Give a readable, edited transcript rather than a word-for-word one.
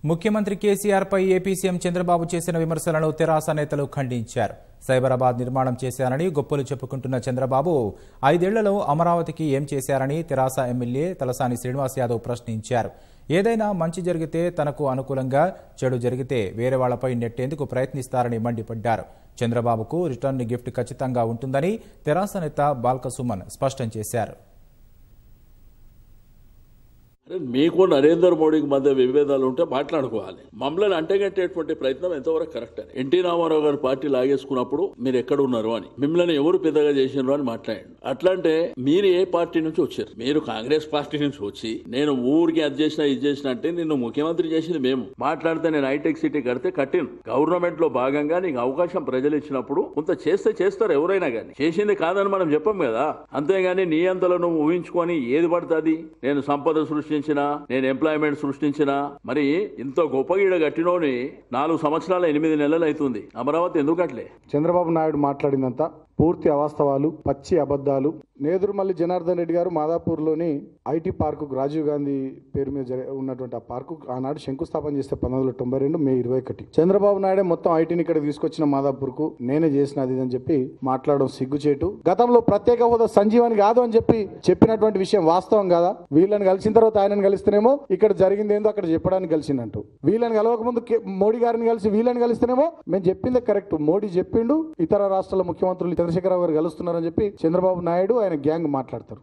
ముఖ్యమంత్రి కేసీఆర్ పై AP CM Chandrababu చేసిన విమర్శలను తెరాస నేతలు ఖండించారు. సైబరాబాద్ నిర్మాణం చేశారని గొప్పలు చెప్పుకుంటున్న చంద్రబాబు 5 ఏళ్లలో అమరావతికి ఏం చేశారని తెరాస ఎమ్మెల్యే తలసాని శ్రీనివాస్ యాదవ్ ప్రశ్నించారు. ఏదైనా మంచి జరిగితే తనకు అనుకూలంగా, చెడు జరిగితే వేరే వాళ్లపై నెట్టేందుకు ప్రయత్నిస్తారని మండిపడ్డారు. చంద్రబాబుకు రిటర్న్ గిఫ్ట్ ఖచ్చితంగా ఉంటుందని తెరాస నేత బాల్క సుమన్ స్పష్టం చేశారు. మీకు నరేంద్ర మోడీకి మధ్య విభేదాలు ఉంటే మాట్లాడుకోవాలి. మమ్మల్ని అంటగట్టేటువంటి ప్రయత్నం ఎంతవరకు కరెక్ట్ అని. ఎన్టీ రామారావు గారు పార్టీ లాగేసుకున్నప్పుడు మీరు ఎక్కడ ఉన్నారు అని, మిమ్మల్ని ఎవరు పెద్దగా చేసినారు అని మాట్లాడండి. అట్లంటే మీరు ఏ పార్టీ నుంచి వచ్చారు? మీరు కాంగ్రెస్ పార్టీ నుంచి వచ్చి నేను ఊరికి అది చేసినా ఇది చేసినా అంటే నిన్ను ముఖ్యమంత్రి చేసింది మేము. మాట్లాడితే నేను హైటెక్ సిటీ కడితే కట్టిను. గవర్నమెంట్ లో భాగంగా నీకు అవకాశం ప్రజలు ఇచ్చినప్పుడు కొంత చేస్తే చేస్తారు ఎవరైనా కానీ. చేసింది కాదని మనం చెప్పం కదా. అంతేగాని నీ అంతలో నువ్వు ఊహించుకొని ఏది పడుతుంది నేను సంపద సృష్టించిన, నేను ఎంప్లాయ్మెంట్ సృష్టించిన, మరి ఇంత గొప్ప గీడ కట్టినోని 4 సంవత్సరాల 8 నెలలు అవుతుంది. అమరావతి ఎందుకు కట్టలే? చంద్రబాబు నాయుడు మాట్లాడిందంతా పూర్తి అవాస్తవాలు, పచ్చి అబద్దాలు. నేదురుమల్లి జనార్దన్ రెడ్డి గారు మాదాపూర్లోని ఐటీ పార్కు, రాజీవ్ గాంధీ పేరు మీద ఉన్నటువంటి ఆ పార్కు ఆనాడు శంకుస్థాపన చేస్తే 1992 మే 21. చంద్రబాబు నాయుడే మొత్తం ఐటీని ఇక్కడ తీసుకొచ్చిన మాదాపూర్కు, నేనే చేసినది అని చెప్పి మాట్లాడడం సిగ్గుచేటు. గతంలో ప్రత్యేక హోదా సంజీవని కాదు అని చెప్పి చెప్పినటువంటి విషయం వాస్తవం కాదా? వీళ్ళని కలిసిన తర్వాత ఆయనను కలిస్తేనేమో ఇక్కడ జరిగింది ఏందో అక్కడ చెప్పడానికి కలిసిందంటూ, వీళ్ళని కలవక ముందు మోడీ గారిని కలిసి వీళ్ళని కలిస్తేనేమో మేము చెప్పిందే కరెక్ట్, మోడీ చెప్పిండు, ఇతర రాష్ట్రాల ముఖ్యమంత్రులు చంద్రశేఖరరావు గారు కలుస్తున్నారని చెప్పి చంద్రబాబు నాయుడు ఆయన గ్యాంగ్ మాట్లాడతారు.